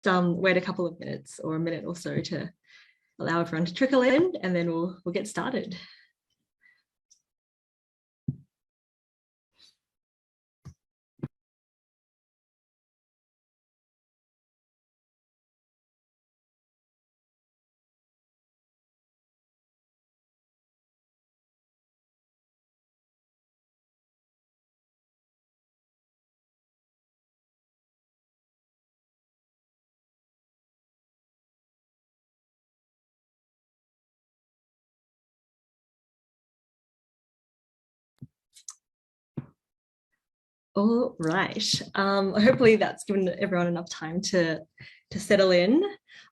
wait a couple of minutes or a minute or so to allow everyone to trickle in, and then we'll get started. All right. Hopefully that's given everyone enough time to settle in.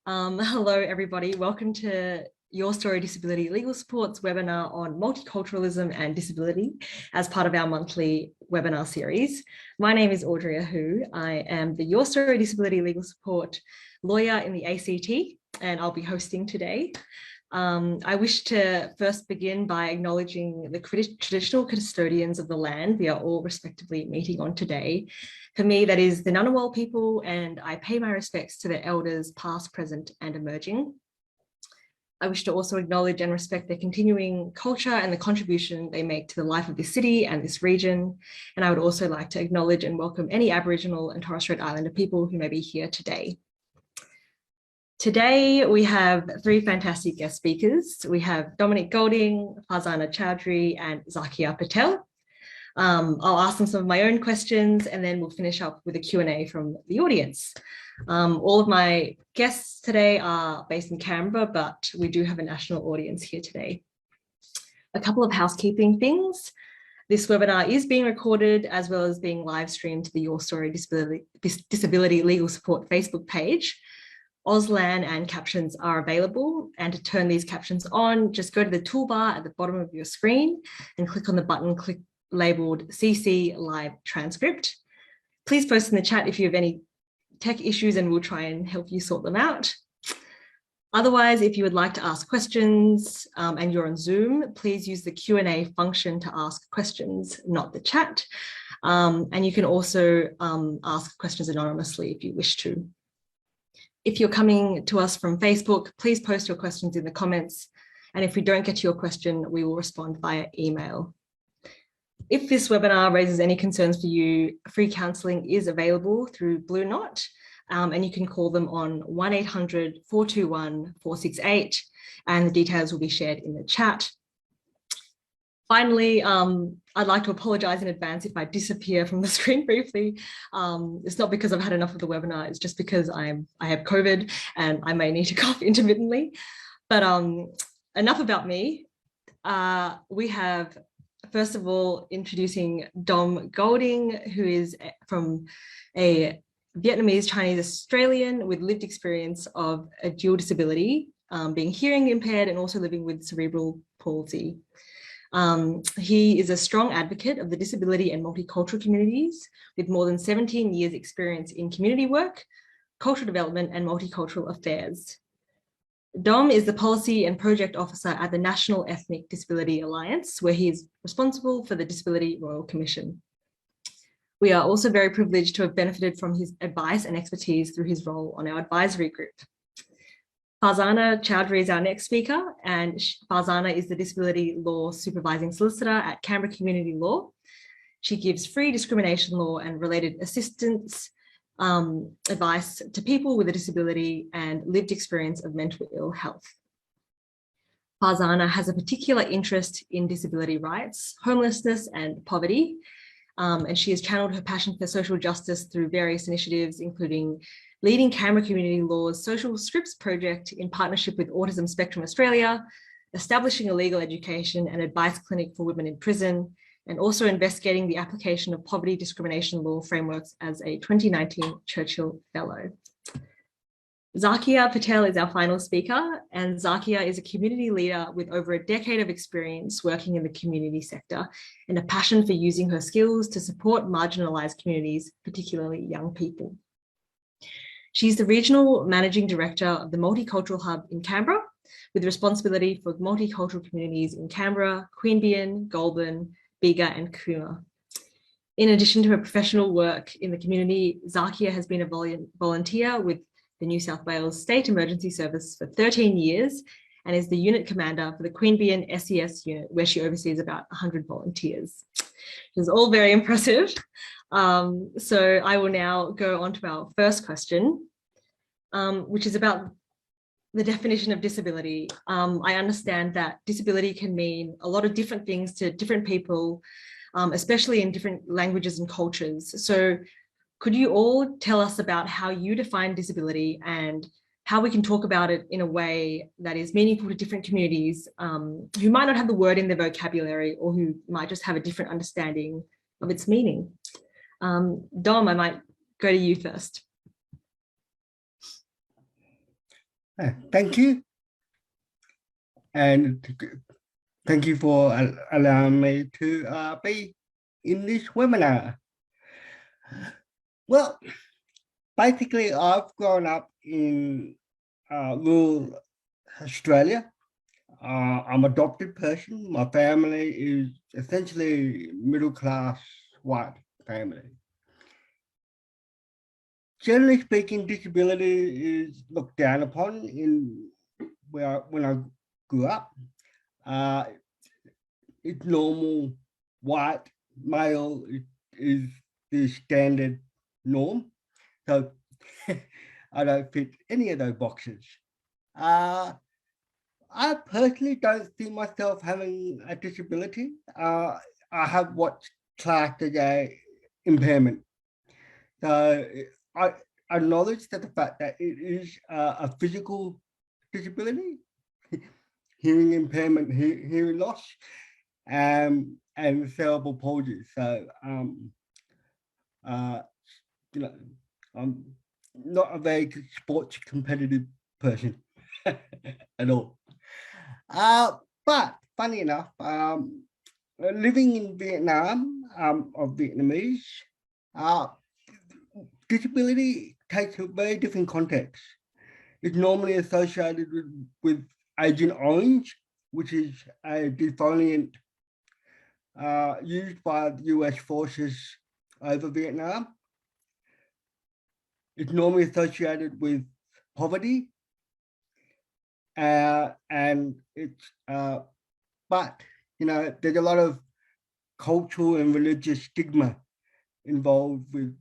Hello, everybody. Welcome to Your Story Disability Legal Support's webinar on multiculturalism and disability as part of our monthly webinar series. My name is Audria Hu. I am the Your Story Disability Legal Support lawyer in the ACT, and I'll be hosting today. I wish to first begin by acknowledging the traditional custodians of the land we are all respectively meeting on today. For me, that is the Ngunnawal people, and I pay my respects to their elders past, present and emerging. I wish to also acknowledge and respect their continuing culture and the contribution they make to the life of this city and this region. And I would also like to acknowledge and welcome any Aboriginal and Torres Strait Islander people who may be here today. Today, we have three fantastic guest speakers. We have Dominic Golding, Farzana Choudhury, and Zakia Patel. I'll ask them some of my own questions, and then we'll finish up with a Q&A from the audience. All of my guests today are based in Canberra, but we do have a national audience here today. A couple of housekeeping things. This webinar is being recorded as well as being live streamed to the Your Story Disability Legal Support Facebook page. Auslan and captions are available, and to turn these captions on, just go to the toolbar at the bottom of your screen and click on the button labeled CC Live Transcript. Please post in the chat if you have any tech issues and we'll try and help you sort them out. Otherwise, if you would like to ask questions and you're on Zoom, please use the Q&A function to ask questions, not the chat. And you can also ask questions anonymously if you wish to. If you're coming to us from Facebook, please post your questions in the comments. And if we don't get to your question, we will respond via email. If this webinar raises any concerns for you, free counselling is available through Blue Knot, and you can call them on 1-800-421-468, and the details will be shared in the chat. Finally, I'd like to apologise in advance if I disappear from the screen briefly. It's not because I've had enough of the webinar, it's just because I have COVID and I may need to cough intermittently. But enough about me. We have, first of all, introducing Dom Golding, who is from a Vietnamese Chinese-Australian with lived experience of a dual disability, being hearing impaired and also living with cerebral palsy. He is a strong advocate of the disability and multicultural communities with more than 17 years experience in community work, cultural development and multicultural affairs. Dom is the Policy and Project Officer at the National Ethnic Disability Alliance, where he is responsible for the Disability Royal Commission. We are also very privileged to have benefited from his advice and expertise through his role on our advisory group. Farzana Choudhury is our next speaker, and Farzana is the Disability Law Supervising Solicitor at Canberra Community Law. She gives free discrimination law and related assistance advice to people with a disability and lived experience of mental ill health. Farzana has a particular interest in disability rights, homelessness and poverty, and she has channeled her passion for social justice through various initiatives, including leading Canberra Community Law's Social Scripts project in partnership with Autism Spectrum Australia, establishing a legal education and advice clinic for women in prison, and also investigating the application of poverty discrimination law frameworks as a 2019 Churchill Fellow. Zakia Patel is our final speaker, and Zakia is a community leader with over a decade of experience working in the community sector and a passion for using her skills to support marginalised communities, particularly young people. She's the Regional Managing Director of the Multicultural Hub in Canberra, with responsibility for multicultural communities in Canberra, Queanbeyan, Goulburn, Bega and Cooma. In addition to her professional work in the community, Zakia has been a volunteer with the New South Wales State Emergency Service for 13 years and is the unit commander for the Queanbeyan SES unit, where she oversees about 100 volunteers. It is all very impressive. So I will now go on to our first question, which is about the definition of disability. I understand that disability can mean a lot of different things to different people, especially in different languages and cultures. So could you all tell us about how you define disability and how we can talk about it in a way that is meaningful to different communities who might not have the word in their vocabulary or who might just have a different understanding of its meaning? Dom, I might go to you first. Thank you. And thank you for allowing me to be in this webinar. Well, basically, I've grown up in rural Australia. I'm an adopted person. My family is essentially middle-class white family. Generally speaking, disability is looked down upon in when I grew up. It's normal, white, male is the standard norm. So I don't fit any of those boxes. I personally don't see myself having a disability. I have what's classed as a impairment. So I acknowledge that the fact that it is a physical disability, hearing impairment, hearing loss, and cerebral palsy. So you know, I'm not a very sports competitive person at all. But funny enough, living in Vietnam, of Vietnamese, disability takes a very different context. It's normally associated with Agent Orange, which is a defoliant used by the US forces over Vietnam. It's normally associated with poverty, and it's but there's a lot of cultural and religious stigma involved with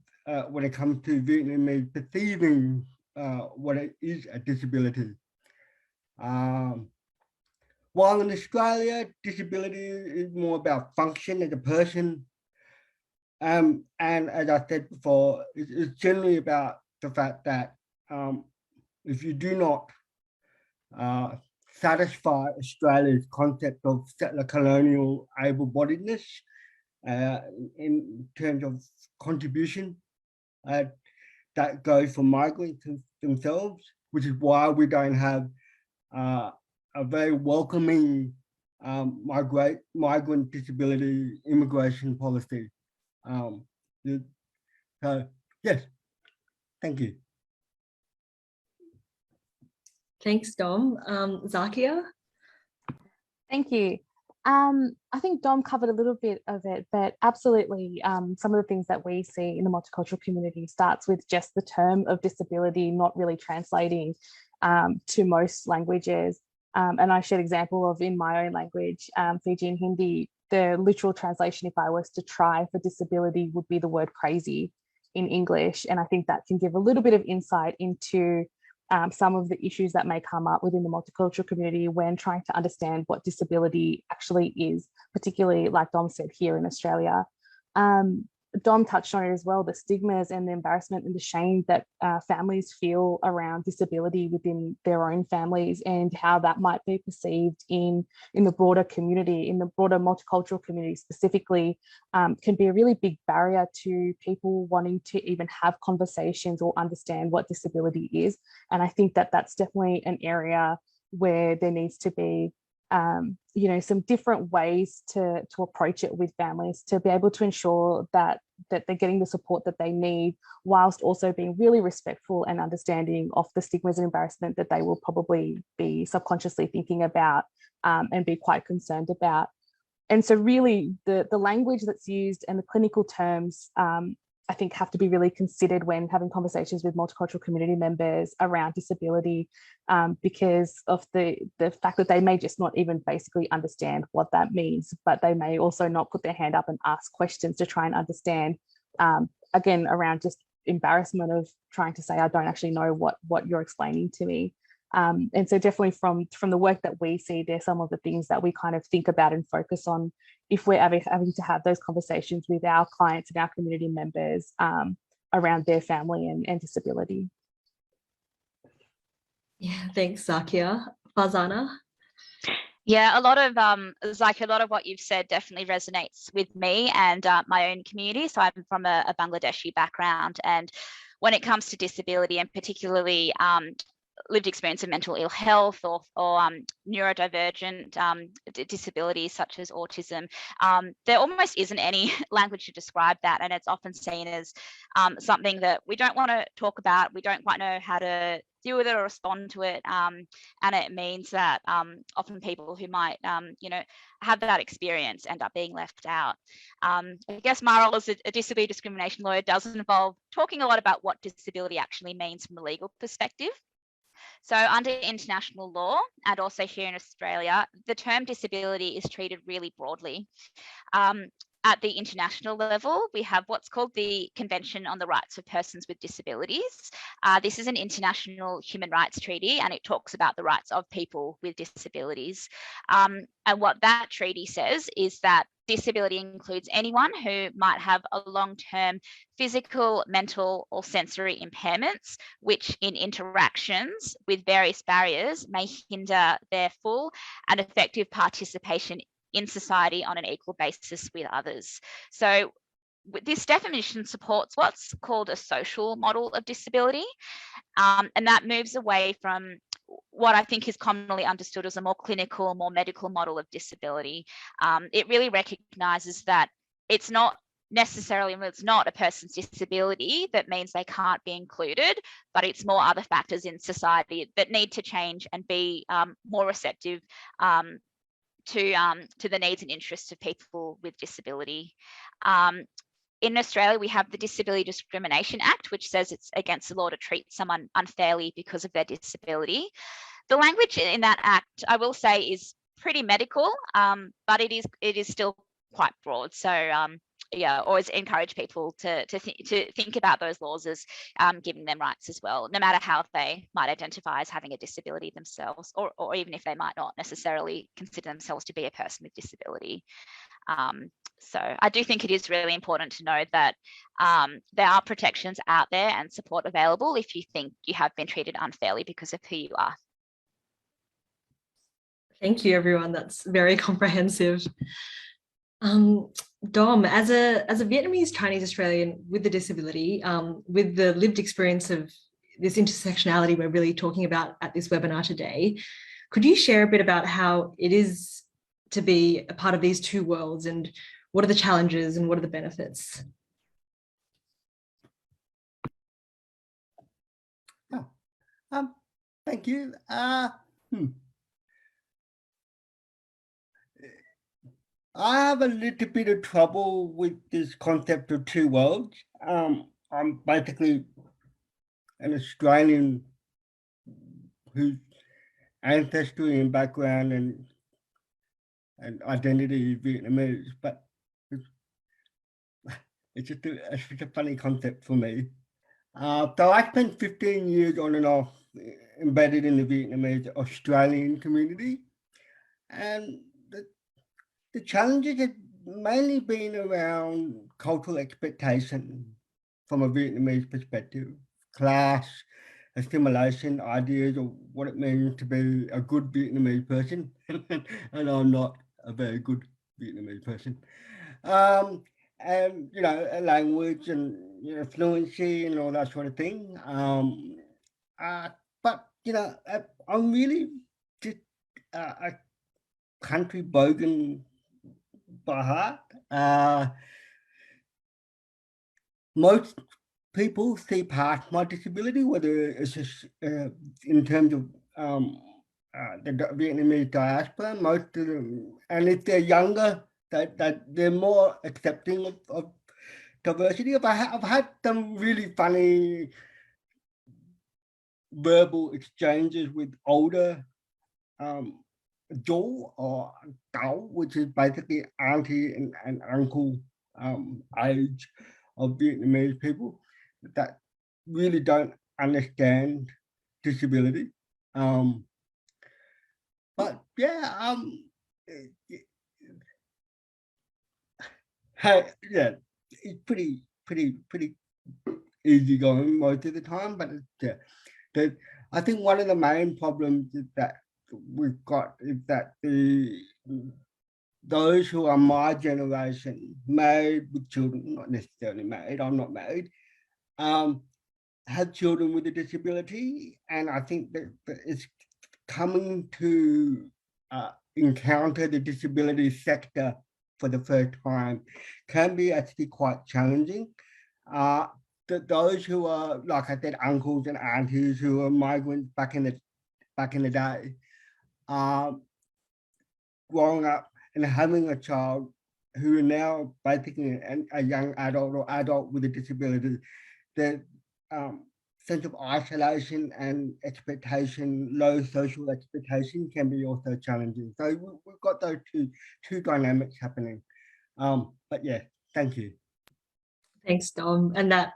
when it comes to Vietnamese perceiving what it is a disability. While in Australia, disability is more about function as a person, and as I said before, it's generally about the fact that if you do not satisfy Australia's concept of settler colonial able-bodiedness in terms of contribution that goes for migrants themselves, which is why we don't have a very welcoming migrant disability immigration policy. So yes, thank you. Thanks, Dom. Zakia? Thank you. I think Dom covered a little bit of it, but absolutely some of the things that we see in the multicultural community starts with just the term of disability not really translating to most languages. And I shared example of in my own language, Fijian Hindi, the literal translation, if I was to try for disability, would be the word crazy in English. And I think that can give a little bit of insight into some of the issues that may come up within the multicultural community when trying to understand what disability actually is, particularly like Dom said here in Australia. Dom touched on it as well, the stigmas and the embarrassment and the shame that families feel around disability within their own families and how that might be perceived in the broader community, in the broader multicultural community specifically, can be a really big barrier to people wanting to even have conversations or understand what disability is. And I think that that's definitely an area where there needs to be some different ways to approach it with families to be able to ensure that they're getting the support that they need, whilst also being really respectful and understanding of the stigmas and embarrassment that they will probably be subconsciously thinking about and be quite concerned about. And so really the language that's used and the clinical terms I think have to be really considered when having conversations with multicultural community members around disability, because of the fact that they may just not even basically understand what that means, but they may also not put their hand up and ask questions to try and understand, again, around just embarrassment of trying to say, I don't actually know what you're explaining to me. And so definitely from the work that we see, there's some of the things that we kind of think about and focus on if we're ever having to have those conversations with our clients and our community members around their family and disability. Yeah, thanks, Zakia. Farzana? Yeah, a lot of Zakia, a lot of what you've said definitely resonates with me and my own community. So I'm from a Bangladeshi background, and when it comes to disability, and particularly lived experience of mental ill health or neurodivergent disabilities such as autism, there almost isn't any language to describe that, and it's often seen as something that we don't want to talk about. We don't quite know how to deal with it or respond to it, and it means that often people who might have that experience end up being left out. I guess my role as a disability discrimination lawyer does involve talking a lot about what disability actually means from a legal perspective. So under international law and also here in Australia, the term disability is treated really broadly. At the international level, we have what's called the Convention on the Rights of Persons with Disabilities. This is an international human rights treaty, and it talks about the rights of people with disabilities. And what that treaty says is that disability includes anyone who might have a long-term physical, mental, or sensory impairments, which in interactions with various barriers may hinder their full and effective participation in society on an equal basis with others. So this definition supports what's called a social model of disability, and that moves away from what I think is commonly understood as a more clinical, more medical model of disability. It really recognises that it's not necessarily, it's not a person's disability that means they can't be included, but it's more other factors in society that need to change and be more receptive to the needs and interests of people with disability. In Australia, we have the Disability Discrimination Act, which says it's against the law to treat someone unfairly because of their disability. The language in that act, I will say, is pretty medical, but it is still quite broad. So yeah, always encourage people to think about those laws as giving them rights as well, no matter how they might identify as having a disability themselves, or even if they might not necessarily consider themselves to be a person with disability. So I do think it is really important to know that there are protections out there and support available if you think you have been treated unfairly because of who you are. Thank you, everyone. That's very comprehensive. Dom, as a Vietnamese Chinese-Australian with a disability, with the lived experience of this intersectionality we're really talking about at this webinar today, could you share a bit about how it is to be a part of these two worlds, and what are the challenges and what are the benefits? Oh, thank you. I have a little bit of trouble with this concept of two worlds. I'm basically an Australian whose ancestry and background and identity is Vietnamese, but it's just a funny concept for me. So I spent 15 years on and off embedded in the Vietnamese Australian community, and the challenges have mainly been around cultural expectation from a Vietnamese perspective, class, assimilation, ideas of what it means to be a good Vietnamese person, and I'm not a very good Vietnamese person. And a language and fluency and all that sort of thing. But I'm really just a country bogan by heart. Most people see past my disability, whether it's just in terms of the Vietnamese diaspora. Most of them, and if they're younger, that they're more accepting of diversity. I've had some really funny verbal exchanges with older Joe or Gao, which is basically auntie and uncle age of Vietnamese people that really don't understand disability. But yeah, hey, yeah, it's pretty easy going most of the time. But I think one of the main problems is that we've got is that those who are my generation, married with children, not necessarily married, I'm not married, have children with a disability, and I think that it's coming to encounter the disability sector for the first time can be actually quite challenging. Those who are, like I said, uncles and aunties who are migrants back in the day, growing up and having a child who are now basically a young adult or adult with a disability, the sense of isolation and expectation, low social expectation can be also challenging. So we've got those two dynamics happening. But yeah, thank you. Thanks, Dom. And that,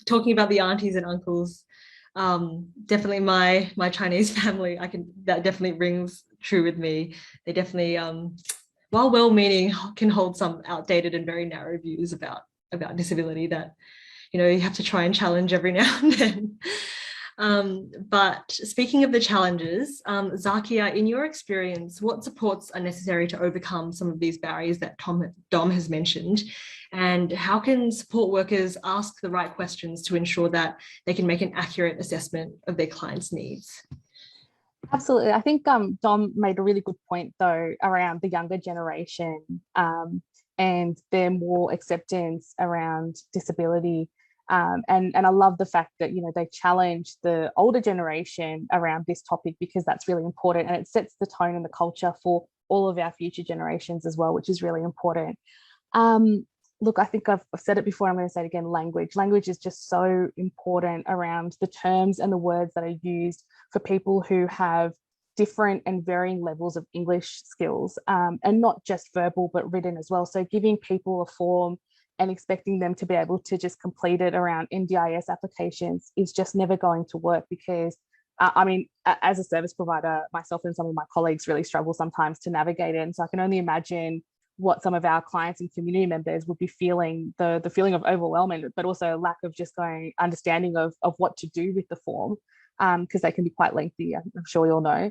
talking about the aunties and uncles, definitely my Chinese family, that definitely rings true with me. They definitely, while well-meaning, can hold some outdated and very narrow views about disability that, you know, you have to try and challenge every now and then. But speaking of the challenges, Zakia, in your experience, what supports are necessary to overcome some of these barriers that Dom has mentioned? And how can support workers ask the right questions to ensure that they can make an accurate assessment of their clients' needs? Absolutely. I think Dom made a really good point, though, around the younger generation and their more acceptance around disability. And I love the fact that, you know, they challenge the older generation around this topic, because that's really important, and it sets the tone and the culture for all of our future generations as well, which is really important. Look, I think I've said it before, I'm going to say it again, language. Language is just so important around the terms and the words that are used for people who have different and varying levels of English skills, and not just verbal, but written as well. So giving people a form and expecting them to be able to just complete it around NDIS applications is just never going to work, because I mean, as a service provider, myself and some of my colleagues really struggle sometimes to navigate it. And so I can only imagine what some of our clients and community members would be feeling, the feeling of overwhelming, but also a lack of just understanding of what to do with the form, because they can be quite lengthy, I'm sure you all know.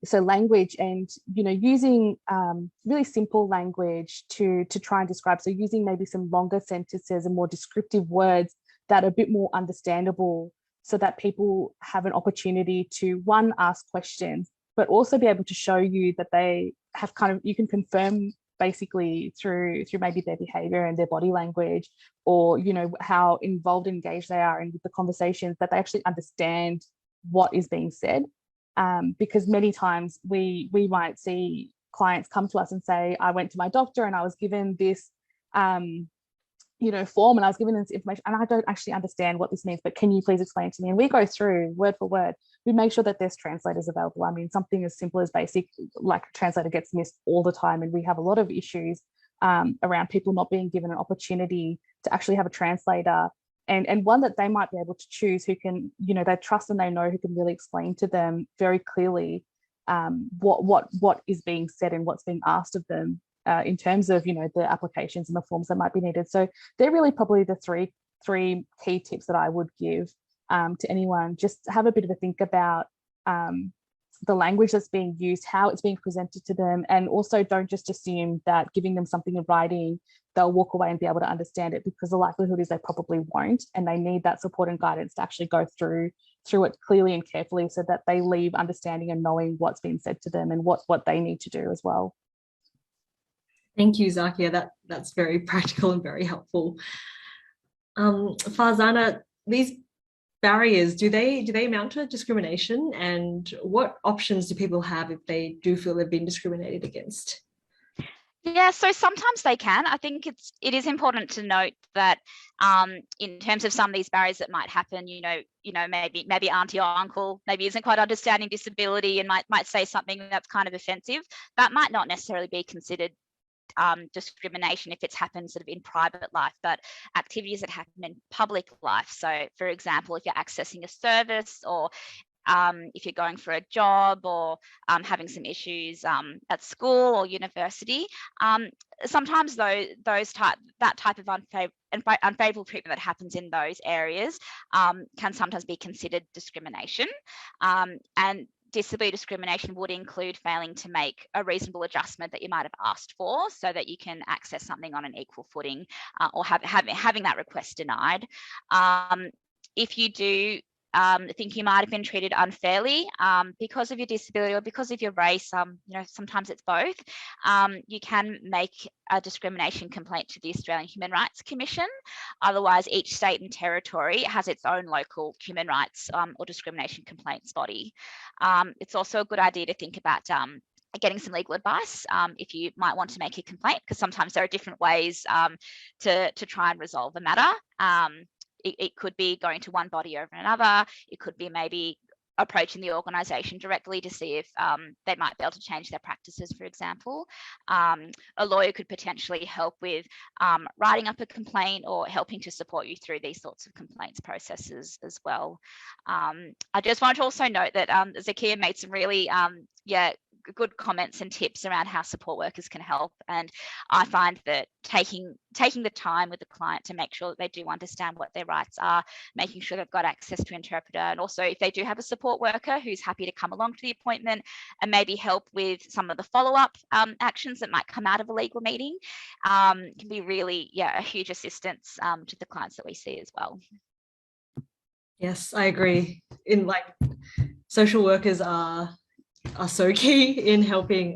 So language, and, you know, using really simple language to try and describe, so using maybe some longer sentences and more descriptive words that are a bit more understandable, so that people have an opportunity to, one, ask questions, but also be able to show you that they have you can confirm basically through maybe their behavior and their body language, or, you know, how involved and engaged they are in the conversations, that they actually understand what is being said. Because many times we might see clients come to us and say, I went to my doctor and I was given this, you know, form, and I was given this information and I don't actually understand what this means, but can you please explain to me? And we go through word for word. We make sure that there's translators available. I mean, something as simple as basic, like a translator gets missed all the time. And we have a lot of issues around people not being given an opportunity to actually have a translator, and one that they might be able to choose, who can, you know, they trust and they know, who can really explain to them very clearly what is being said and what's being asked of them in terms of, you know, the applications and the forms that might be needed. So they're really probably the three key tips that I would give to anyone. Just have a bit of a think about the language that's being used, how it's being presented to them, and also don't just assume that giving them something in writing, they'll walk away and be able to understand it, because the likelihood is they probably won't, and they need that support and guidance to actually go through it clearly and carefully, so that they leave understanding and knowing what's being said to them and what they need to do as well. Thank you, Zakia. That's very practical and very helpful. Farzana, these barriers, do they amount to discrimination, and what options do people have if they do feel they've been discriminated against? Yeah, so sometimes they can. I think it is important to note that in terms of some of these barriers that might happen, maybe auntie or uncle maybe isn't quite understanding disability and might say something that's kind of offensive. That might not necessarily be considered discrimination if it's happened sort of in private life, but activities that happen in public life. So, for example, if you're accessing a service, or if you're going for a job, or having some issues at school or university, sometimes that type of unfavorable treatment that happens in those areas can sometimes be considered discrimination. And disability discrimination would include failing to make a reasonable adjustment that you might have asked for so that you can access something on an equal footing, or having that request denied. If you do think you might have been treated unfairly because of your disability or because of your race, sometimes it's both, you can make a discrimination complaint to the Australian Human Rights Commission. Otherwise, each state and territory has its own local human rights or discrimination complaints body. It's also a good idea to think about getting some legal advice if you might want to make a complaint, because sometimes there are different ways to try and resolve a matter. It could be going to one body over another. It could be maybe approaching the organisation directly to see if they might be able to change their practices, for example. A lawyer could potentially help with writing up a complaint or helping to support you through these sorts of complaints processes as well. I just wanted to also note that Zakia made some really good comments and tips around how support workers can help, and I find that taking the time with the client to make sure that they do understand what their rights are, making sure they've got access to an interpreter, and also if they do have a support worker who's happy to come along to the appointment and maybe help with some of the follow-up actions that might come out of a legal meeting, can be really a huge assistance to the clients that we see as well. Yes, I agree. Social workers are so key in helping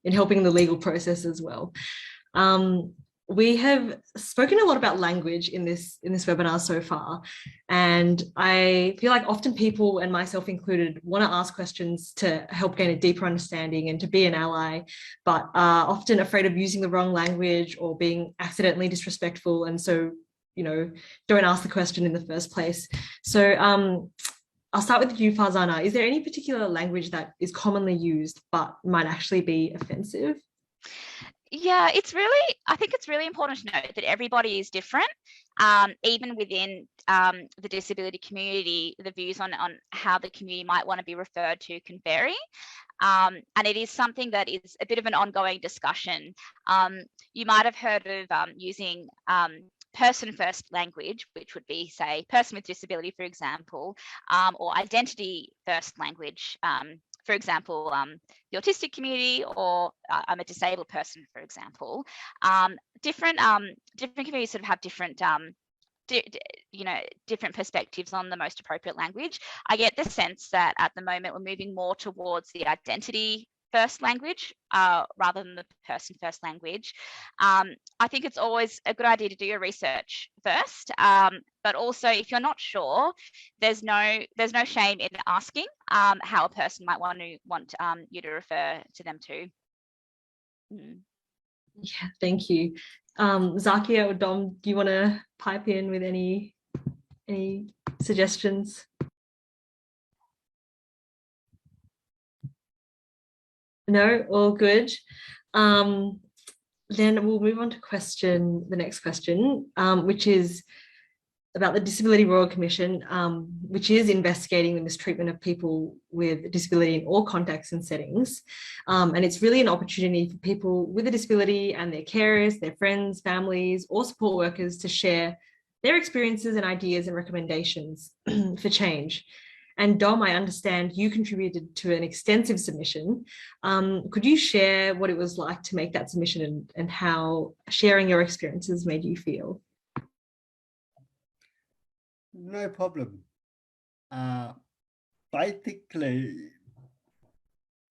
the legal process as well. We have spoken a lot about language in this webinar so far, and I feel like often people, and myself included, want to ask questions to help gain a deeper understanding and to be an ally, but are often afraid of using the wrong language or being accidentally disrespectful, and so don't ask the question in the first place. So I'll start with you, Farzana. Is there any particular language that is commonly used but might actually be offensive? Yeah, I think it's really important to note that everybody is different. Even within the disability community, the views on how the community might want to be referred to can vary. And it is something that is a bit of an ongoing discussion. You might have heard of using person first language, which would be, say, person with disability, for example, or identity first language, for example, the autistic community, or I'm a disabled person, for example. Different communities sort of have different different perspectives on the most appropriate language. I get the sense that at the moment we're moving more towards the identity first language rather than the person first language. I think it's always a good idea to do your research first, but also if you're not sure, there's no shame in asking how a person might want you to refer to them to. Yeah, thank you. Zakia or Dom, do you want to pipe in with any suggestions? No, all good. Then we'll move on to the next question, which is about the Disability Royal Commission, which is investigating the mistreatment of people with disability in all contexts and settings. And it's really an opportunity for people with a disability and their carers, their friends, families, or support workers to share their experiences and ideas and recommendations for change. And Dom, I understand you contributed to an extensive submission. Could you share what it was like to make that submission and how sharing your experiences made you feel? No problem. Basically,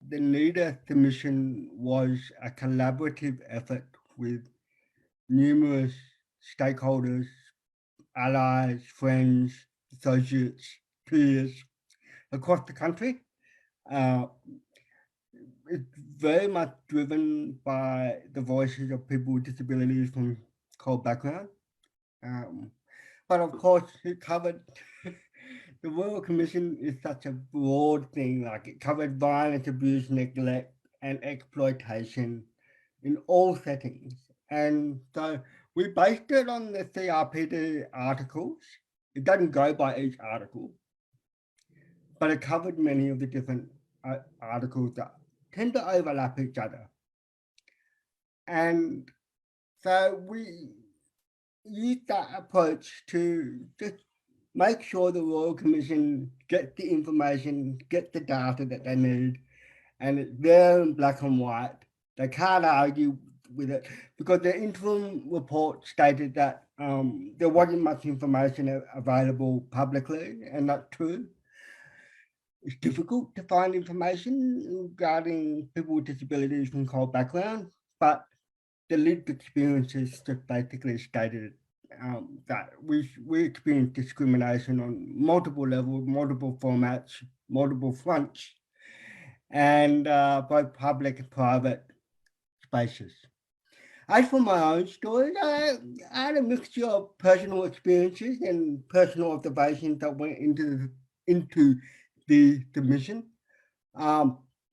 the leader submission was a collaborative effort with numerous stakeholders, allies, friends, associates, peers across the country. it's very much driven by the voices of people with disabilities from core background. But of course, it covered, the Royal Commission is such a broad thing, like it covered violence, abuse, neglect, and exploitation in all settings. And so we based it on the CRPD articles. It doesn't go by each article, but it covered many of the different articles that tend to overlap each other. And so we use that approach to just make sure the Royal Commission gets the information, get the data that they need, and it's there in black and white. They can't argue with it because the interim report stated that there wasn't much information available publicly, and that's true. It's difficult to find information regarding people with disabilities from core background, but the lived experiences just basically stated that we experience discrimination on multiple levels, multiple formats, multiple fronts, and both public and private spaces. As for my own story, I had a mixture of personal experiences and personal observations that went into the mission,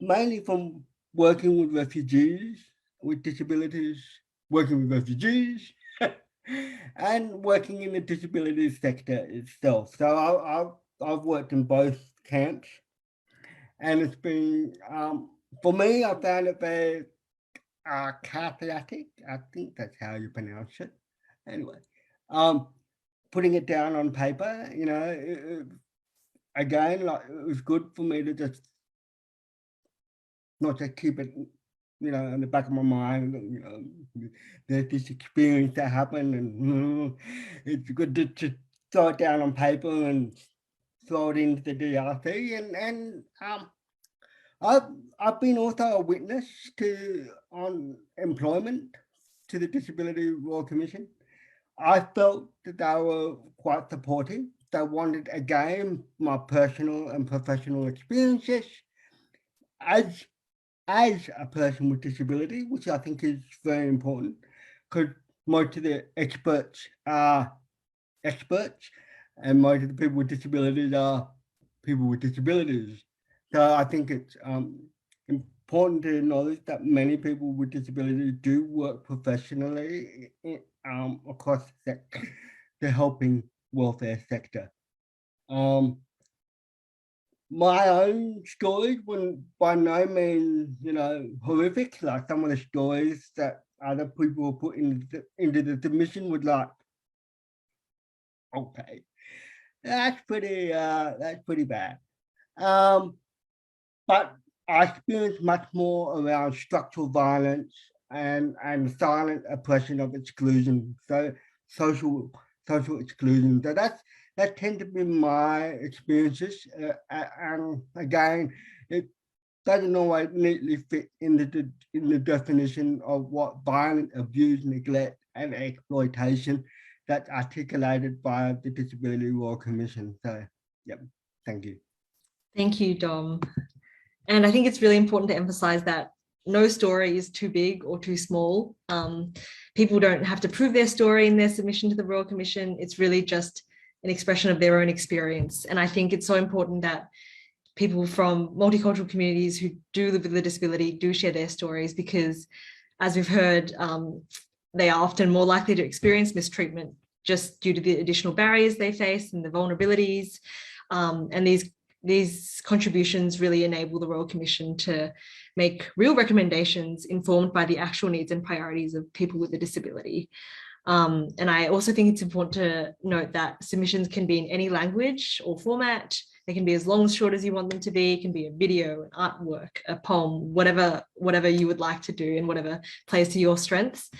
mainly from working with refugees with disabilities, working with refugees, and working in the disabilities sector itself. So I've worked in both camps, and it's been, for me, I found it very cathartic. I think that's how you pronounce it. Anyway, putting it down on paper, you know, again, like, it was good for me to just not just keep it, you know, in the back of my mind. You know, there's this experience that happened, and it's good to just throw it down on paper and throw it into the DRC. And I've been also a witness on employment to the Disability Royal Commission. I felt that they were quite supportive. They wanted, again, my personal and professional experiences as a person with disability, which I think is very important, because most of the experts are experts, and most of the people with disabilities are people with disabilities. So I think it's important to acknowledge that many people with disabilities do work professionally across the helping welfare sector. My own stories were by no means, you know, horrific, like some of the stories that other people were put into the submission would, like, okay, that's pretty bad. But I experienced much more around structural violence and silent oppression of exclusion, so social exclusion. So that tend to be my experiences, and again, it doesn't always neatly fit in the definition of what violent abuse, neglect, and exploitation that's articulated by the Disability Royal Commission. So, yep, thank you. Thank you, Dom. And I think it's really important to emphasize that no story is too big or too small. People don't have to prove their story in their submission to the Royal Commission. It's really just an expression of their own experience. And I think it's so important that people from multicultural communities who do live with a disability do share their stories, because as we've heard, they are often more likely to experience mistreatment just due to the additional barriers they face and the vulnerabilities. And these contributions really enable the Royal Commission to make real recommendations informed by the actual needs and priorities of people with a disability. And I also think it's important to note that submissions can be in any language or format. They can be as long as short as you want them to be. It can be a video, an artwork, a poem, whatever you would like to do and whatever plays to your strengths.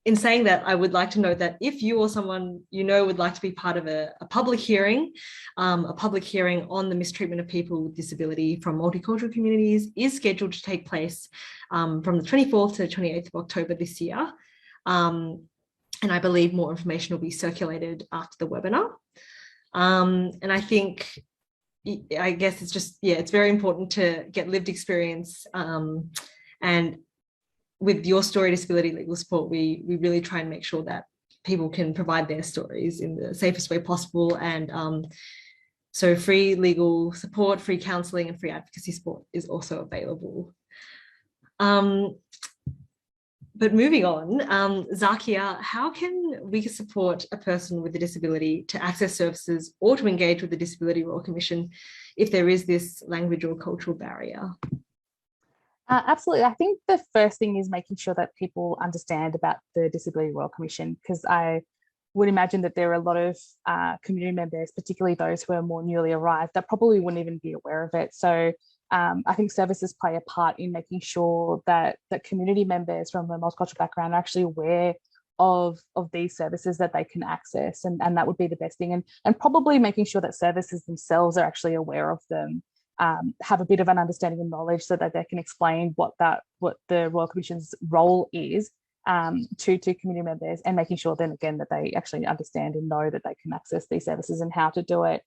In saying that, I would like to note that if you or someone you know would like to be part of a public hearing on the mistreatment of people with disability from multicultural communities is scheduled to take place from the 24th to the 28th of October this year. And I believe more information will be circulated after the webinar. And I think I guess it's just, yeah, it's very important to get lived experience. And with Your Story Disability Legal Support, we really try and make sure that people can provide their stories in the safest way possible. And so free legal support, free counselling and free advocacy support is also available. But moving on, Zakia, how can we support a person with a disability to access services or to engage with the Disability Royal Commission if there is this language or cultural barrier? Absolutely. I think the first thing is making sure that people understand about the Disability Royal Commission, because I would imagine that there are a lot of community members, particularly those who are more newly arrived, that probably wouldn't even be aware of it. So I think services play a part in making sure that community members from a multicultural background are actually aware of these services that they can access, and that would be the best thing. And probably making sure that services themselves are actually aware of them, have a bit of an understanding and knowledge so that they can explain what the Royal Commission's role is to community members, and making sure then again that they actually understand and know that they can access these services and how to do it.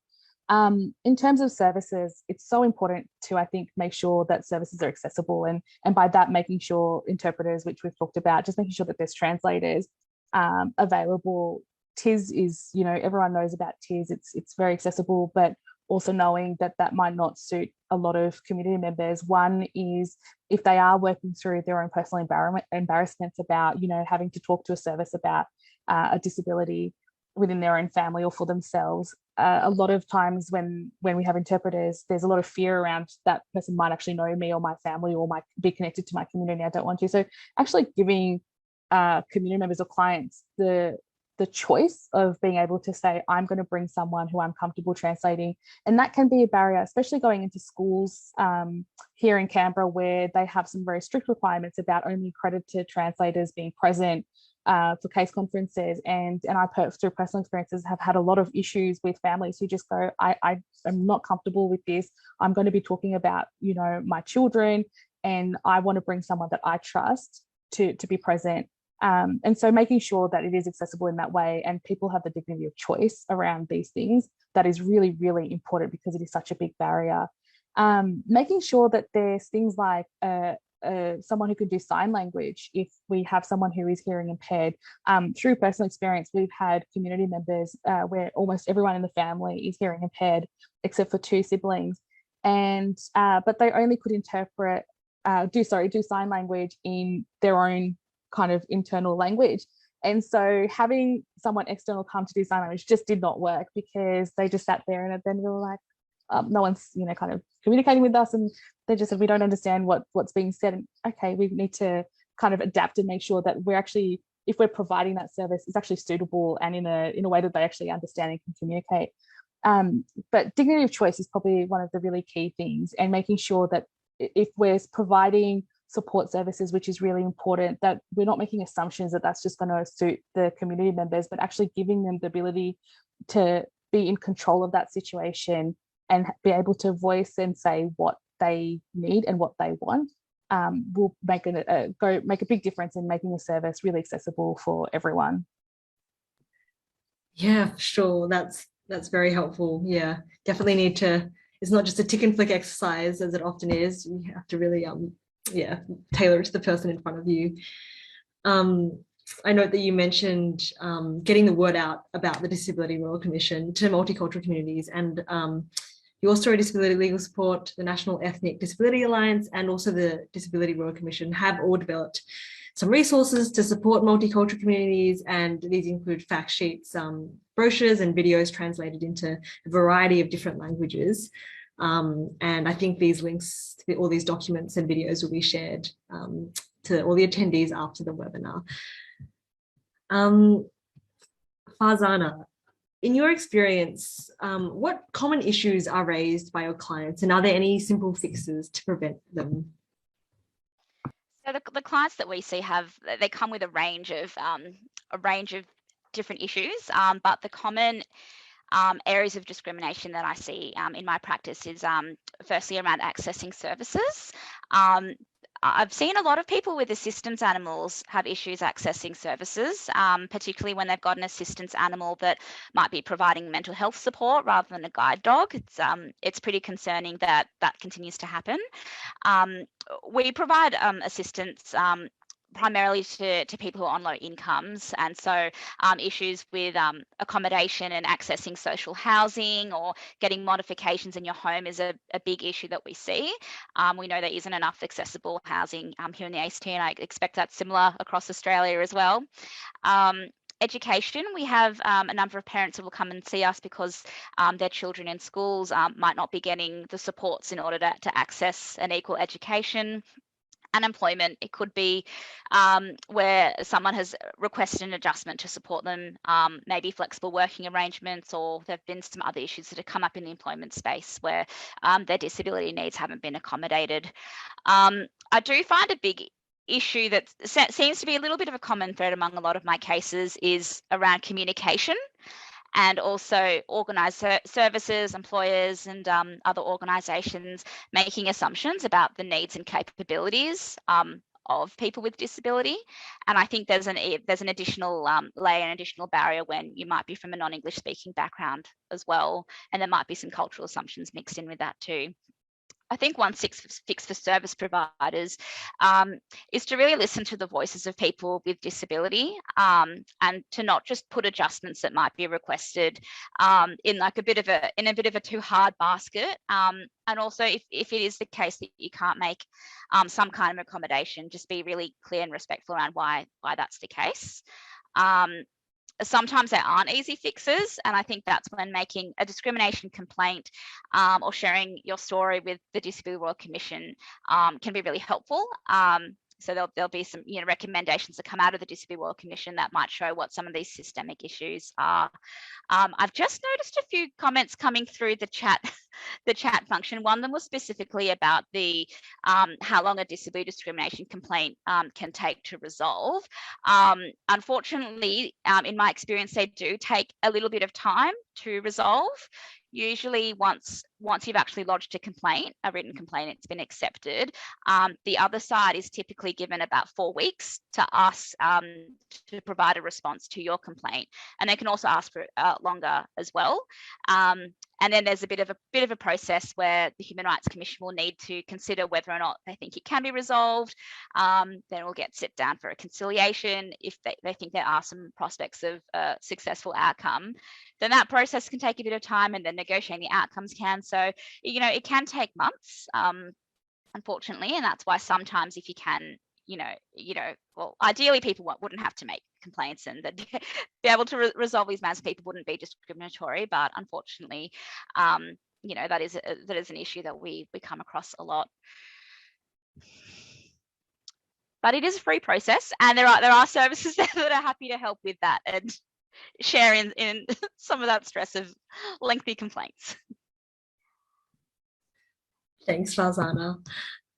In terms of services, it's so important to, I think, make sure that services are accessible, and by that making sure interpreters, which we've talked about, just making sure that there's translators available. TIS is, you know, everyone knows about TIS, it's very accessible, but also knowing that that might not suit a lot of community members. One is if they are working through their own personal embarrassments about, you know, having to talk to a service about a disability within their own family or for themselves. A lot of times when we have interpreters, there's a lot of fear around that person might actually know me or my family or might be connected to my community. I don't want to. So actually giving community members or clients the choice of being able to say, I'm going to bring someone who I'm comfortable translating. And that can be a barrier, especially going into schools here in Canberra, where they have some very strict requirements about only accredited translators being present for case conferences. And I, through personal experiences, have had a lot of issues with families who just go, I am not comfortable with this. I'm going to be talking about, you know, my children, and I want to bring someone that I trust to be present. And so making sure that it is accessible in that way and people have the dignity of choice around these things, that is really, really important because it is such a big barrier. Making sure that there's things like someone who can do sign language if we have someone who is hearing impaired. Through personal experience, we've had community members where almost everyone in the family is hearing impaired except for 2 siblings, and but they only could do sign language in their own kind of internal language. And so having someone external come to do sign language just did not work, because they just sat there and then we were like, no one's, you know, kind of communicating with us, and they just said, we don't understand what's being said. And okay, we need to kind of adapt and make sure that we're actually, if we're providing that service, is actually suitable and in a way that they actually understand and can communicate. But dignity of choice is probably one of the really key things, and making sure that if we're providing support services, which is really important, that we're not making assumptions that that's just going to suit the community members, but actually giving them the ability to be in control of that situation and be able to voice and say what they need and what they want, will make a big difference in making the service really accessible for everyone. Yeah, sure. That's very helpful. Yeah, definitely need to, it's not just a tick and flick exercise as it often is. You have to really tailor it to the person in front of you. I note that you mentioned getting the word out about the Disability Royal Commission to multicultural communities, and Your Story Disability Legal Support, the National Ethnic Disability Alliance, and also the Disability Royal Commission have all developed some resources to support multicultural communities, and these include fact sheets, brochures and videos translated into a variety of different languages. And I think these links to all these documents and videos will be shared to all the attendees after the webinar. Farzana, in your experience, what common issues are raised by your clients, and are there any simple fixes to prevent them? So the clients that we see they come with a range of different issues, but the common areas of discrimination that I see in my practice is firstly around accessing services. I've seen a lot of people with assistance animals have issues accessing services, particularly when they've got an assistance animal that might be providing mental health support rather than a guide dog. It's pretty concerning that that continues to happen. We provide assistance primarily to people who are on low incomes, and so issues with accommodation and accessing social housing or getting modifications in your home is a big issue that we see. We know there isn't enough accessible housing here in the ACT, and I expect that's similar across Australia as well. Education, we have a number of parents who will come and see us because their children in schools might not be getting the supports in order to access an equal education. Unemployment, it could be where someone has requested an adjustment to support them, maybe flexible working arrangements, or there have been some other issues that have come up in the employment space where their disability needs haven't been accommodated. I do find a big issue that seems to be a little bit of a common thread among a lot of my cases is around communication, and also organised services, employers and other organisations making assumptions about the needs and capabilities of people with disability. And I think there's an additional layer, an additional barrier when you might be from a non-English speaking background as well, and there might be some cultural assumptions mixed in with that too. I think one fix for service providers is to really listen to the voices of people with disability, and to not just put adjustments that might be requested in like a bit of a too hard basket. And also, if it is the case that you can't make some kind of accommodation, just be really clear and respectful around why that's the case. Sometimes there aren't easy fixes, and I think that's when making a discrimination complaint or sharing your story with the Disability Royal Commission can be really helpful. So there'll be some recommendations that come out of the Disability Royal Commission that might show what some of these systemic issues are. I've just noticed a few comments coming through the chat function. One of them was specifically about the how long a disability discrimination complaint can take to resolve. Unfortunately, in my experience, they do take a little bit of time to resolve. Usually once you've actually lodged a written complaint, it's been accepted. The other side is typically given about 4 weeks to us to provide a response to your complaint, and they can also ask for longer as well. And then there's a bit of a process where the Human Rights Commission will need to consider whether or not they think it can be resolved. Then we'll get sit down for a conciliation. If they think there are some prospects of a successful outcome, then that process can take a bit of time, and then negotiating the outcomes can. So, it can take months, unfortunately, and that's why sometimes if you can, well, ideally people wouldn't have to make complaints and they'd be able to resolve these matters. People wouldn't be discriminatory, but unfortunately, that is an issue that we come across a lot. But it is a free process, and there are services there that are happy to help with that and share in some of that stress of lengthy complaints. Thanks, Farzana.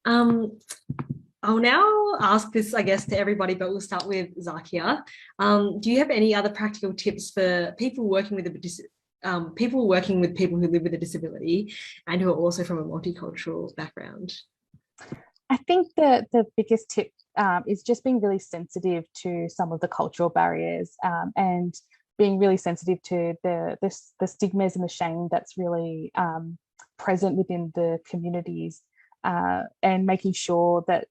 I'll now ask this, I guess, to everybody, but we'll start with Zakia. Do you have any other practical tips for people working with people who live with a disability and who are also from a multicultural background? I think that the biggest tip is just being really sensitive to some of the cultural barriers, and being really sensitive to the stigmas and the shame that's really present within the communities, and making sure that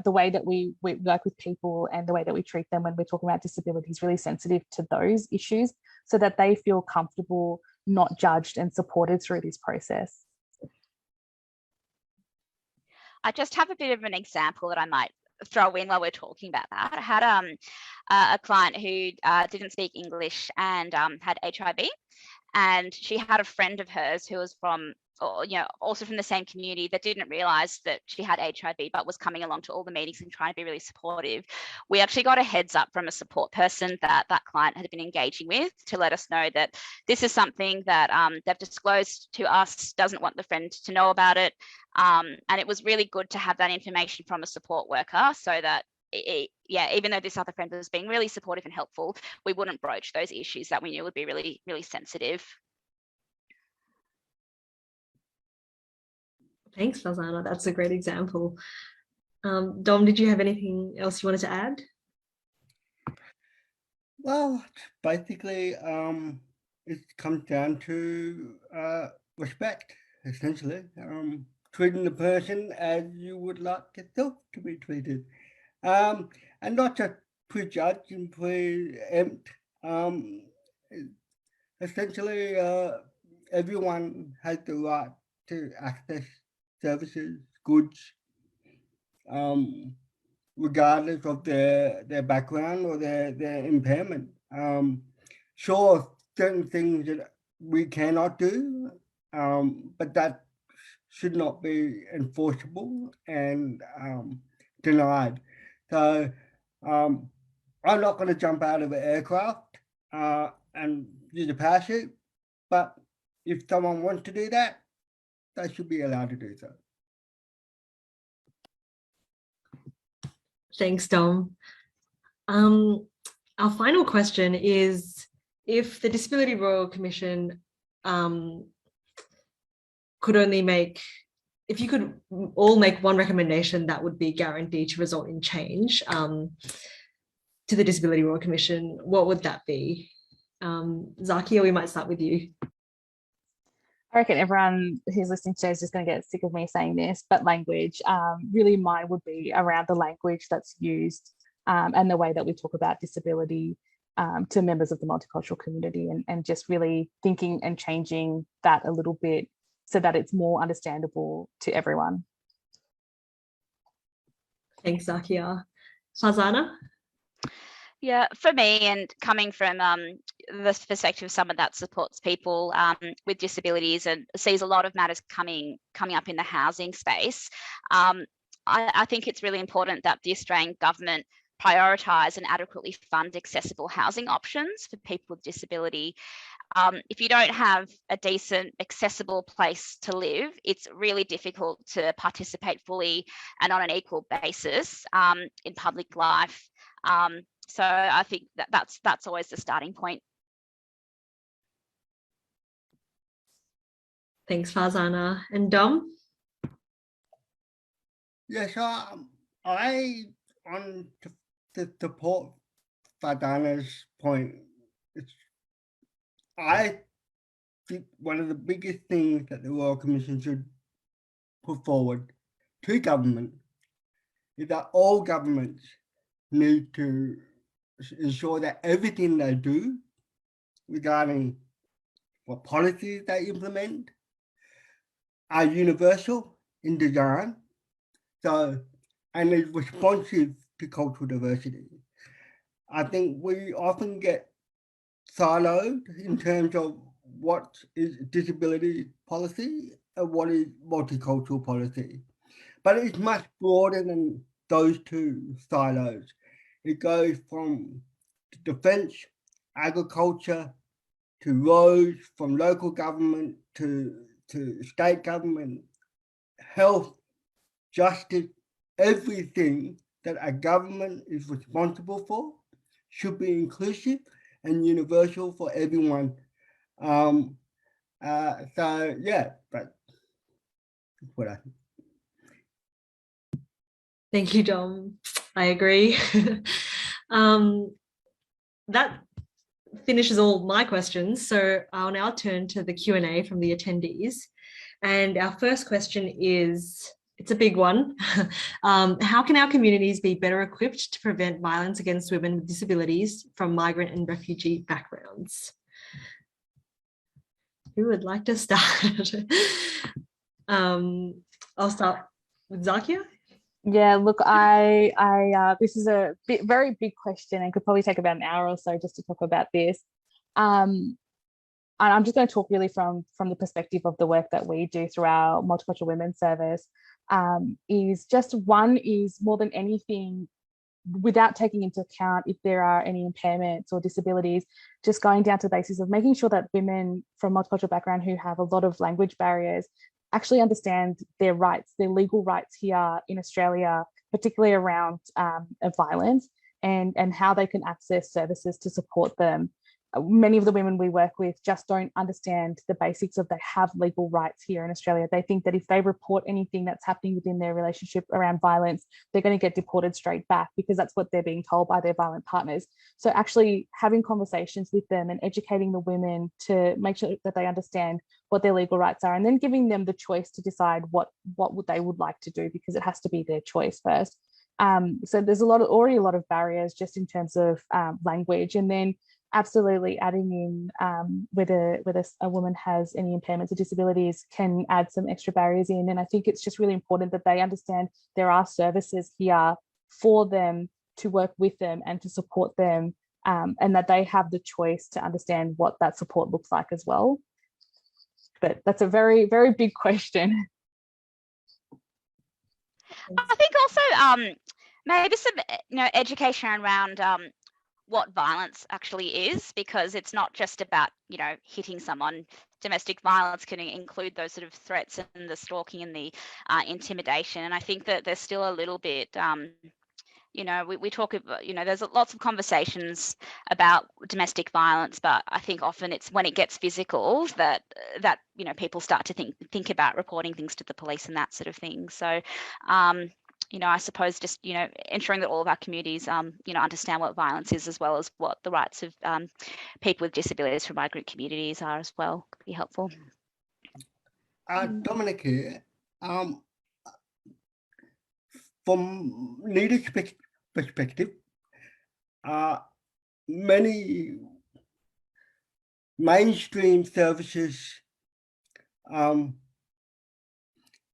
the way that we work with people and the way that we treat them when we're talking about disabilities is really sensitive to those issues, so that they feel comfortable, not judged, and supported through this process. I just have a bit of an example that I might throw in while we're talking about that. I had a client who didn't speak English and had HIV, and she had a friend of hers who was also from the same community that didn't realize that she had HIV, but was coming along to all the meetings and trying to be really supportive. We actually got a heads up from a support person that client had been engaging with to let us know that this is something that they've disclosed to us, doesn't want the friend to know about it. And it was really good to have that information from a support worker, so that even though this other friend was being really supportive and helpful, we wouldn't broach those issues that we knew would be really, really sensitive. Thanks, Farzana. That's a great example. Dom, did you have anything else you wanted to add? Well, basically, it comes down to respect, essentially. Treating the person as you would like yourself to be treated. And not just prejudge and preempt. Essentially, everyone has the right to access services, goods, regardless of their background or their impairment. Sure, certain things that we cannot do, but that should not be enforceable and denied. So I'm not going to jump out of an aircraft and use a parachute, but if someone wants to do that, they should be allowed to do so. Thanks, Dom. Our final question is, if the Disability Royal Commission could only make, if you could all make one recommendation that would be guaranteed to result in change to the Disability Royal Commission, what would that be? Zakia, we might start with you. I reckon everyone who's listening today is just going to get sick of me saying this, but language, really mine would be around the language that's used and the way that we talk about disability to members of the multicultural community, and just really thinking and changing that a little bit so that it's more understandable to everyone. Thanks, Zakia. Farzana? Yeah, for me, and coming from the perspective of someone that supports people with disabilities and sees a lot of matters coming up in the housing space, I think it's really important that the Australian government prioritise and adequately fund accessible housing options for people with disability. If you don't have a decent, accessible place to live, it's really difficult to participate fully and on an equal basis in public life. So I think that's always the starting point. Thanks, Farzana. And Dom? Yes, I on to support Farzana's point. I think one of the biggest things that the Royal Commission should put forward to government is that all governments need to ensure that everything they do regarding what policies they implement are universal in design, so and is responsive to cultural diversity. I think we often get siloed in terms of what is disability policy and what is multicultural policy. But it's much broader than those two silos. It goes from defence, agriculture, to roads, from local government to state government, health, justice. Everything that a government is responsible for should be inclusive and universal for everyone. So yeah, that's what I think. Thank you, Dom. I agree. That finishes all my questions. So I'll now turn to the Q&A from the attendees. And our first question is, it's a big one. How can our communities be better equipped to prevent violence against women with disabilities from migrant and refugee backgrounds? Who would like to start? I'll start with Zakia. Yeah, look, this is a very big question and could probably take about an hour or so just to talk about this. And I'm just going to talk really from the perspective of the work that we do through our Multicultural Women's Service. Is more than anything, without taking into account if there are any impairments or disabilities, just going down to the basis of making sure that women from multicultural background who have a lot of language barriers actually understand their rights, their legal rights here in Australia, particularly around violence, and how they can access services to support them. many of the women we work with just don't understand the basics of they have legal rights here in Australia. They think that if they report anything that's happening within their relationship around violence, they're going to get deported straight back because that's what they're being told by their violent partners. So actually having conversations with them and educating the women to make sure that they understand what their legal rights are, and then giving them the choice to decide what they would like to do, because it has to be their choice first. So there's already a lot of barriers just in terms of language, and then absolutely adding in whether a woman has any impairments or disabilities can add some extra barriers in. And I think it's just really important that they understand there are services here for them to work with them and to support them, and that they have the choice to understand what that support looks like as well. But that's a very, very big question. I think also maybe some education around what violence actually is, because it's not just about hitting someone. Domestic violence can include those sort of threats and the stalking and the intimidation. And I think that there's still a little bit we talk about, there's lots of conversations about domestic violence, but I think often it's when it gets physical that people start to think about reporting things to the police and that sort of thing. So I suppose just ensuring that all of our communities understand what violence is, as well as what the rights of people with disabilities from migrant communities are as well, could be helpful. Dominic here. From leadership perspective, many mainstream services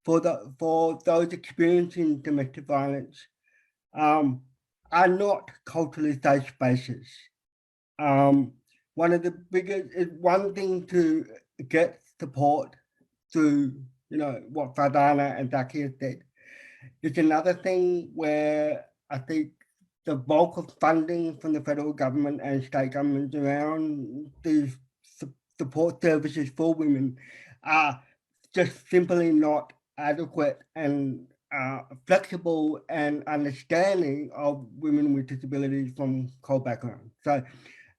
for those experiencing domestic violence are not culturally safe spaces. One of the biggest is one thing to get support through what Farzana and Zakia said. It's another thing where I think the bulk of funding from the federal government and state governments around these support services for women are just simply not adequate and flexible and understanding of women with disabilities from cold backgrounds. So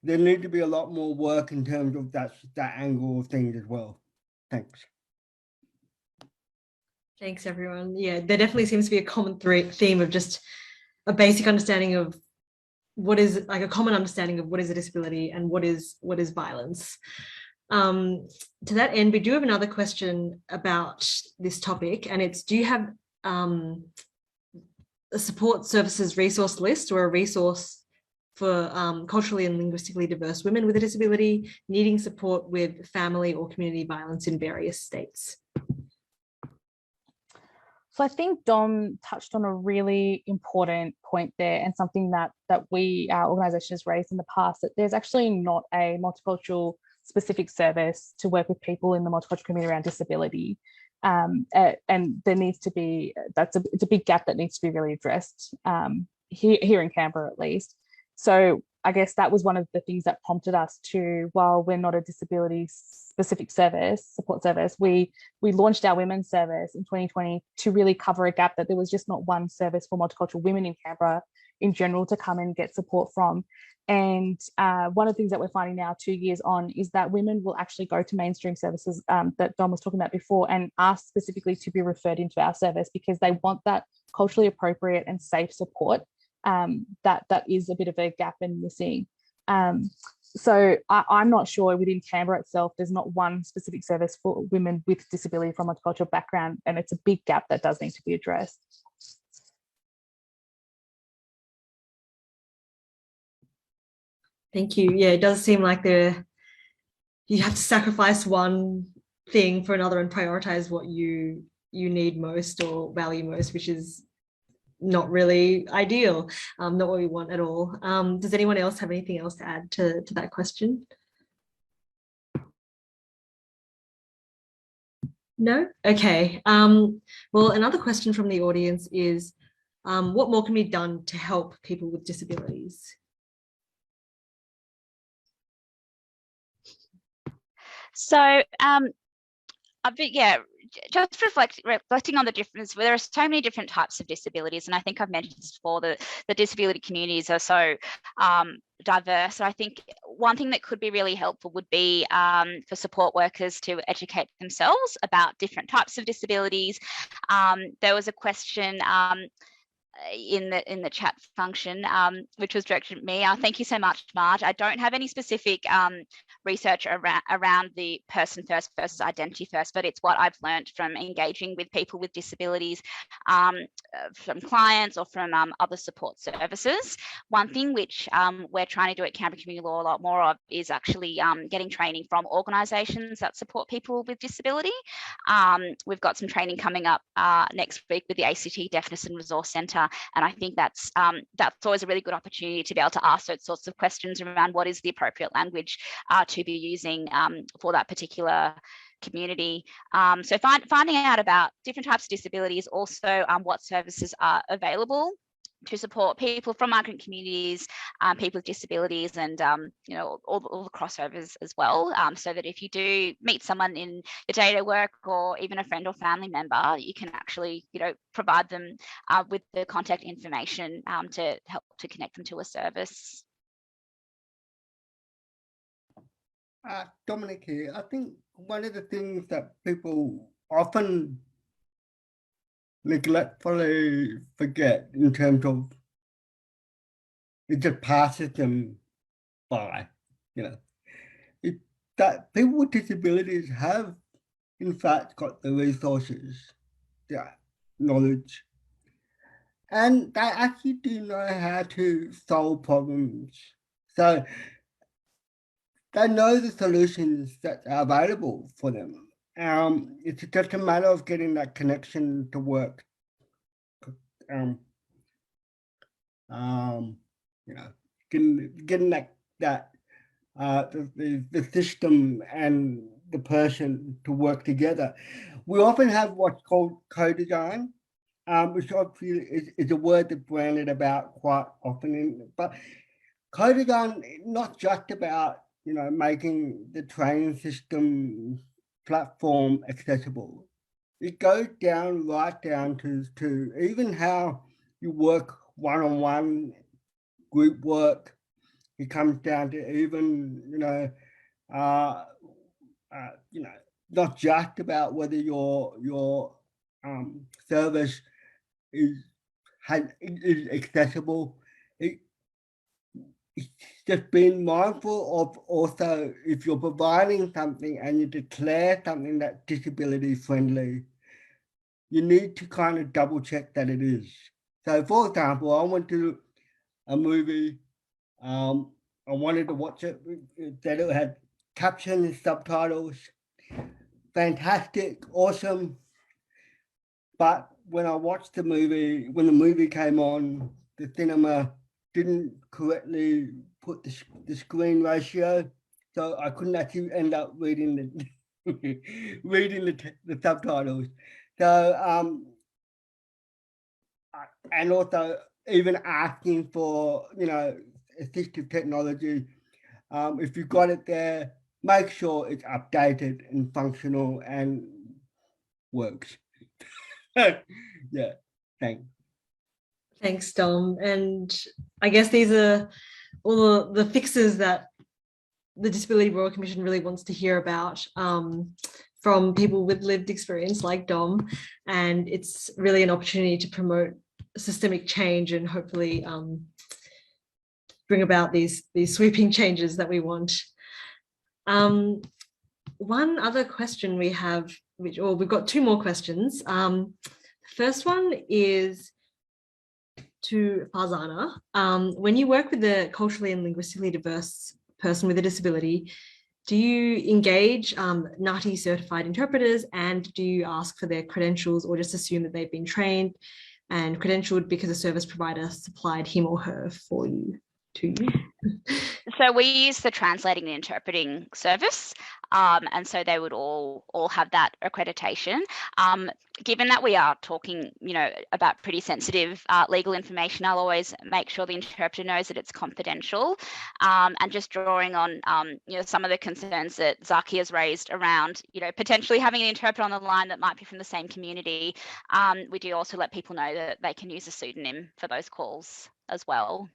there need to be a lot more work in terms of that angle of things as well. Thanks. Thanks, everyone. Yeah, there definitely seems to be a common theme of just a basic understanding of what is a common understanding of what is a disability and what is violence. To that end, we do have another question about this topic, and it's: do you have a support services resource list or a resource for culturally and linguistically diverse women with a disability needing support with family or community violence in various states? So I think Dom touched on a really important point there, and something that our organisation has raised in the past, that there's actually not a multicultural specific service to work with people in the multicultural community around disability. And there needs to be, it's a big gap that needs to be really addressed here in Canberra at least. So I guess that was one of the things that prompted us to, while we're not a disability specific support service, we launched our women's service in 2020 to really cover a gap that there was just not one service for multicultural women in Canberra in general to come and get support from. And one of the things that we're finding now 2 years on is that women will actually go to mainstream services that Dom was talking about before and ask specifically to be referred into our service because they want that culturally appropriate and safe support. That is a bit of a gap and missing. So I'm not sure within Canberra itself, there's not one specific service for women with disability from a multicultural background, and it's a big gap that does need to be addressed. Thank you. Yeah, it does seem like you have to sacrifice one thing for another and prioritize what you need most or value most, which is not really ideal, not what we want at all. Does anyone else have anything else to add to that question? No? Okay. Well, another question from the audience is, what more can be done to help people with disabilities? So But yeah, just reflecting on the difference, there are so many different types of disabilities, and I think I've mentioned this before, the disability communities are so diverse. So I think one thing that could be really helpful would be for support workers to educate themselves about different types of disabilities. There was a question in the chat function, which was directed at me. Thank you so much, Marge. I don't have any specific research around the person first versus identity first, but it's what I've learned from engaging with people with disabilities, from clients or from other support services. One thing which we're trying to do at Canberra Community Law a lot more of is actually getting training from organisations that support people with disability. We've got some training coming up next week with the ACT Deafness and Resource Centre, and I think that's always a really good opportunity to be able to ask those sorts of questions around what is the appropriate language to be using for that particular community. So finding out about different types of disabilities, also what services are available to support people from migrant communities, people with disabilities, and you know, all the crossovers as well, so that if you do meet someone in your day-to-day work or even a friend or family member, you can actually, you know, provide them with the contact information to help to connect them to a service. Dominic here. I think one of the things that people often neglectfully forget in terms of it just passes them by, you know, that people with disabilities have in fact got the resources, the knowledge, and they actually do know how to solve problems. So they know the solutions that are available for them. It's just a matter of getting that connection to work. You know, getting that the system and the person to work together. We often have what's called co-design, which obviously is a word that's branded about quite often. But co-design not just about, you know, making the training system platform accessible. It goes down right down to even how you work one-on-one, group work. It comes down to even, you know, not just about whether your service is accessible. It's just being mindful of also, if you're providing something and you declare something that's disability friendly, you need to kind of double check that it is. So for example, I went to a movie, I wanted to watch it, that it had captions, subtitles, fantastic, awesome. But when I watched the movie, when the movie came on, the cinema didn't correctly put the screen ratio, so I couldn't actually end up reading the reading the subtitles. So and also even asking for, you know, assistive technology, if you've got it there, make sure it's updated and functional and works. Yeah, thanks. Thanks, Dom. And I guess these are all the fixes that the Disability Royal Commission really wants to hear about from people with lived experience like Dom. And it's really an opportunity to promote systemic change and hopefully bring about these sweeping changes that we want. One other question we have, we've got two more questions. First one is to Farzana. When you work with a culturally and linguistically diverse person with a disability, do you engage NAATI certified interpreters, and do you ask for their credentials or just assume that they've been trained and credentialed because a service provider supplied him or her to you? So we use the translating and interpreting service, and so they would all have that accreditation. Given that we are talking, about pretty sensitive legal information, I'll always make sure the interpreter knows that it's confidential. And just drawing on, some of the concerns that Zakia has raised around, potentially having an interpreter on the line that might be from the same community. We do also let people know that they can use a pseudonym for those calls as well.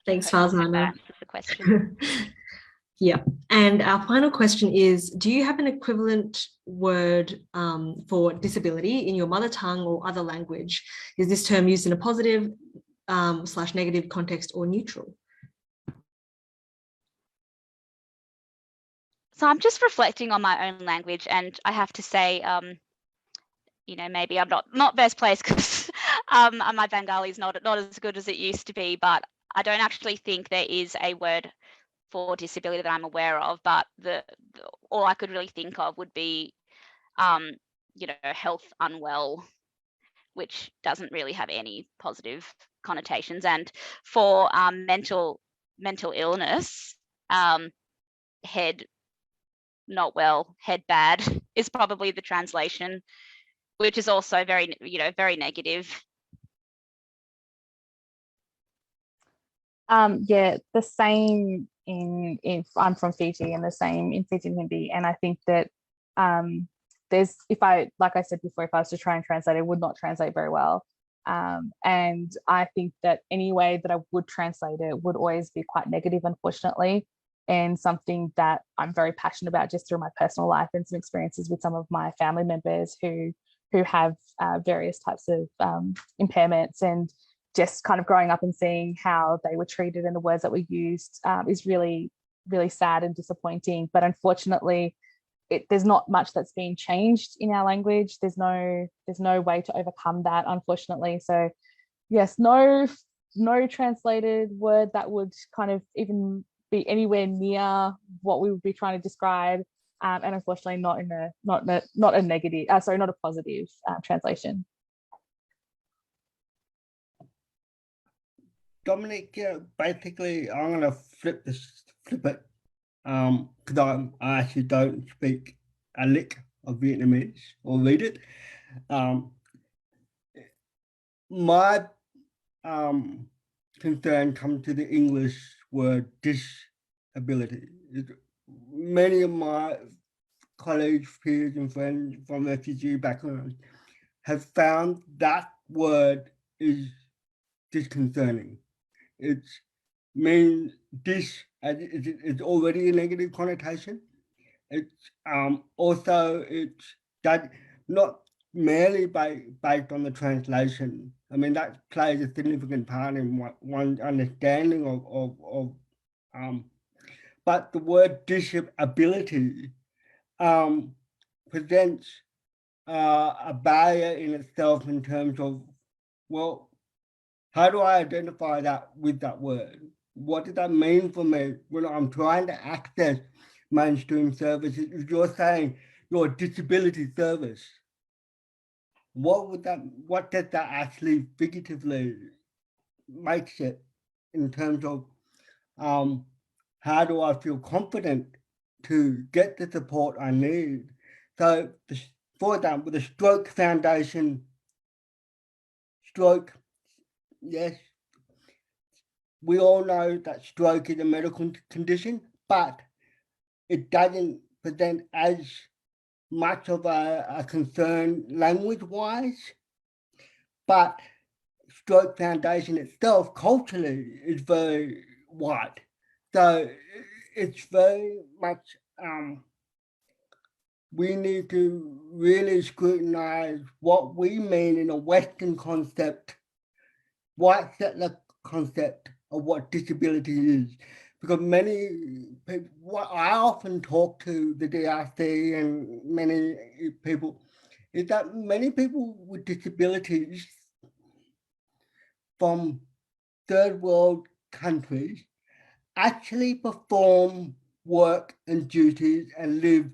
Thanks, Farzana. Answers the question. Yeah, and our final question is, do you have an equivalent word for disability in your mother tongue or other language? Is this term used in a positive / negative context or neutral? So I'm just reflecting on my own language, and I have to say, maybe I'm not best placed because my Bengali is not as good as it used to be, but I don't actually think there is a word for disability that I'm aware of, but all I could really think of would be, health unwell, which doesn't really have any positive connotations. And for mental illness, head not well, head bad is probably the translation, which is also very, very negative. Yeah, the same in I'm from Fiji, and the same in Fijian Hindi, and I think that there's, like I said before, if I was to try and translate, it would not translate very well, and I think that any way that I would translate it would always be quite negative, unfortunately, and something that I'm very passionate about just through my personal life and some experiences with some of my family members who have various types of impairments, and just kind of growing up and seeing how they were treated and the words that were used is really, really sad and disappointing. But unfortunately, there's not much that's been changed in our language. There's no way to overcome that, unfortunately. So yes, no translated word that would kind of even be anywhere near what we would be trying to describe, and unfortunately not a negative, not a positive translation. Dominic, basically, I'm going to flip it, because I actually don't speak a lick of Vietnamese or read it. My concern comes to the English word disability. Many of my colleagues, peers, and friends from refugee backgrounds have found that word is disconcerting. It means it's already a negative connotation. It's also that not merely based on the translation. I mean, that plays a significant part in one's understanding of but the word disability presents a barrier in itself in terms of, well, how do I identify that with that word? What does that mean for me when I'm trying to access mainstream services? If you're saying you're a disability service, what does that actually figuratively make it in terms of how do I feel confident to get the support I need? So, for example, the Stroke Foundation, yes, we all know that stroke is a medical condition, but it doesn't present as much of a concern language-wise. But Stroke Foundation itself, culturally, is very wide. So it's very much, we need to really scrutinize what we mean in a Western concept, white settler concept of what disability is. Because many people, I often talk to the DRC and many people, is that many people with disabilities from third world countries actually perform work and duties and live,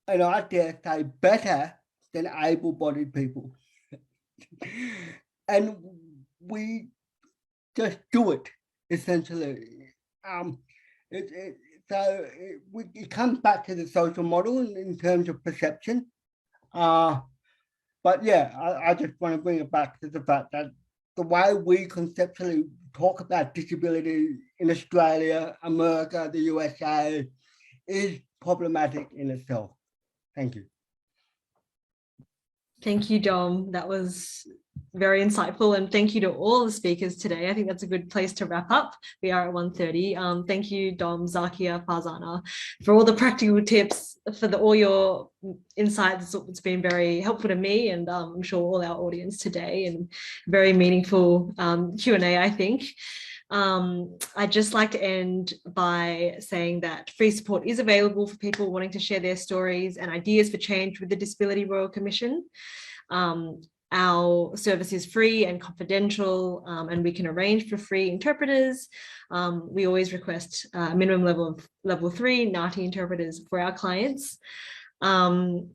and I dare say, better than able-bodied people. and we just do it essentially. It comes back to the social model in terms of perception. But yeah, I just want to bring it back to the fact that the way we conceptually talk about disability in Australia, America, the USA is problematic in itself. Thank you. Thank you, Dom. That was very insightful, and thank you to all the speakers today. I think that's a good place to wrap up. We are at 1:30. Thank you, Dom, Zakia, Farzana, for all the practical tips, for all your insights. It's been very helpful to me, and I'm sure all our audience today, and very meaningful Q&A, I think. I'd just like to end by saying that free support is available for people wanting to share their stories and ideas for change with the Disability Royal Commission. Our service is free and confidential, and we can arrange for free interpreters. We always request a minimum level of level 3 NAATI interpreters for our clients. In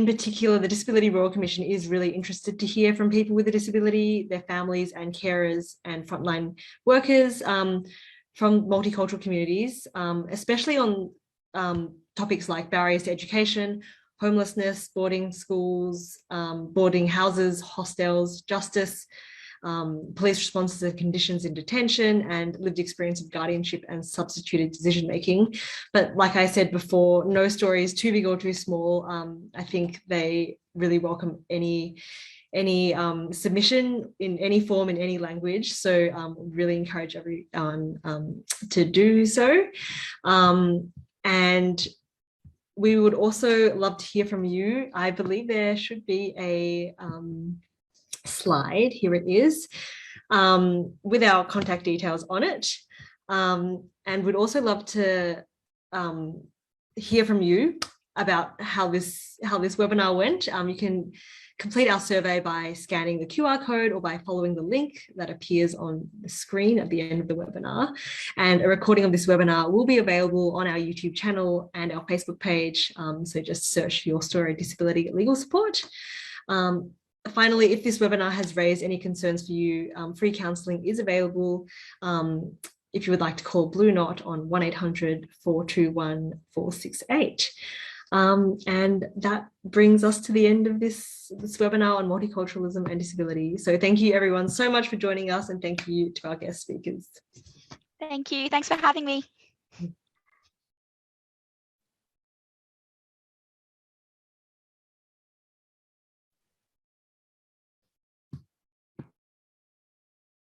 particular, the Disability Royal Commission is really interested to hear from people with a disability, their families and carers and frontline workers from multicultural communities, especially on topics like barriers to education, homelessness, boarding schools, boarding houses, hostels, justice, police responses to conditions in detention, and lived experience of guardianship and substituted decision making. But like I said before, no story is too big or too small. I think they really welcome any submission in any form, in any language. So really encourage everyone to do so. And we would also love to hear from you. I believe there should be a slide, here it is, with our contact details on it. And we'd also love to hear from you about how this webinar went. You can complete our survey by scanning the QR code or by following the link that appears on the screen at the end of the webinar. And a recording of this webinar will be available on our YouTube channel and our Facebook page. So just search Your Story Disability Legal Support. Finally, if this webinar has raised any concerns for you, free counselling is available. If you would like to call Blue Knot on 1-800-421-468. And that brings us to the end of this webinar on multiculturalism and disability. So thank you everyone so much for joining us, and thank you to our guest speakers. Thank you. Thanks for having me.